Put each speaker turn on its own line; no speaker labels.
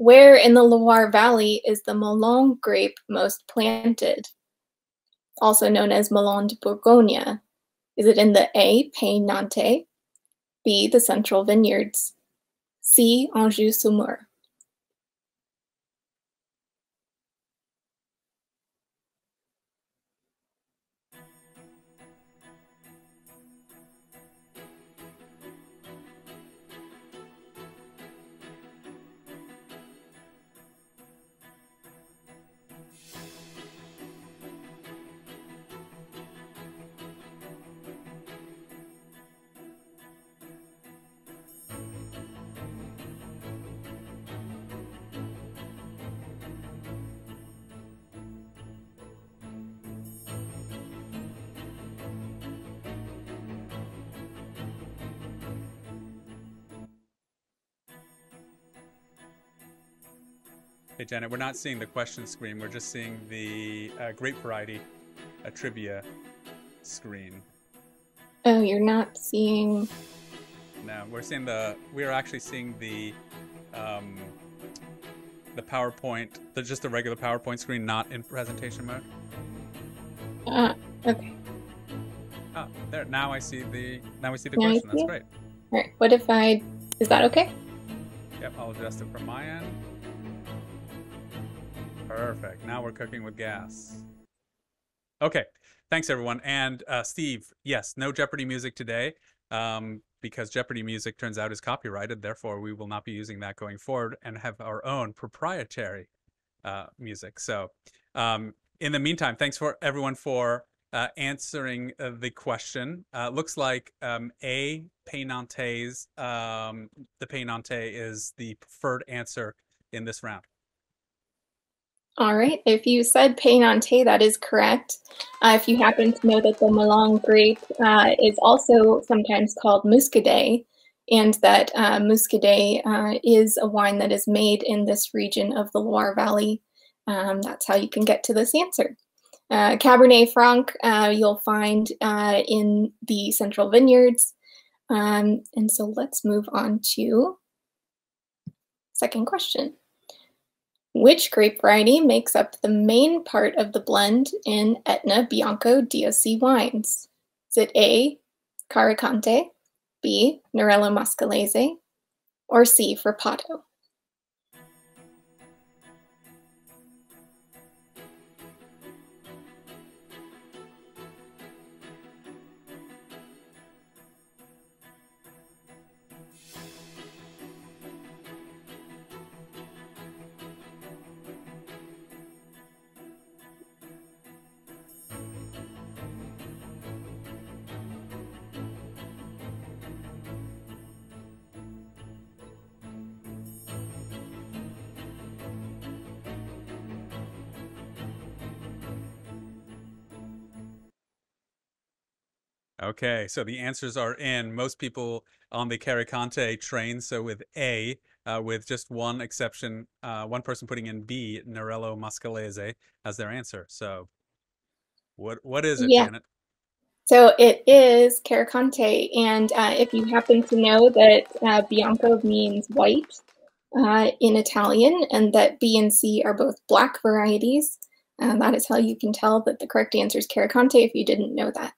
Where in the Loire Valley is the Melon grape most planted, also known as Melon de Bourgogne? Is it in the A, Pays Nantais, B, the Central Vineyards, C, Anjou-Saumur?
Hey, Janet, we're not seeing the question screen. We're just seeing the grape variety trivia screen.
Oh, you're not seeing...
No, we're actually seeing the PowerPoint, just the regular PowerPoint screen, not in presentation mode.
Okay.
Oh, there. Now I see the question. That's great.
All right. What if is that okay?
Yep, I'll adjust it from my end. Perfect. Now we're cooking with gas. Okay. Thanks, everyone. And Steve, yes, no Jeopardy music today because Jeopardy music turns out is copyrighted. Therefore, we will not be using that going forward and have our own proprietary music. So in the meantime, thanks for everyone for answering the question. Looks like A, Pays Nantais, the Pays Nantais is the preferred answer in this round.
All right, if you said Pays Nantais, that is correct. If you happen to know that the Melon grape is also sometimes called Muscadet, and that Muscadet is a wine that is made in this region of the Loire Valley, that's how you can get to this answer. Cabernet Franc you'll find in the Central Vineyards. And so let's move on to second question. Which grape variety makes up the main part of the blend in Etna Bianco DOC wines? Is it A, Caricante, B, Nerello Mascalese, or C, Frappato?
Okay, so the answers are in. Most people on the Caricante train, so with A, with just one exception, one person putting in B, Nerello Mascalese, as their answer. So what is it, Janet?
So it is Caricante, and if you happen to know that Bianco means white in Italian, and that B and C are both black varieties, that is how you can tell that the correct answer is Caricante if you didn't know that.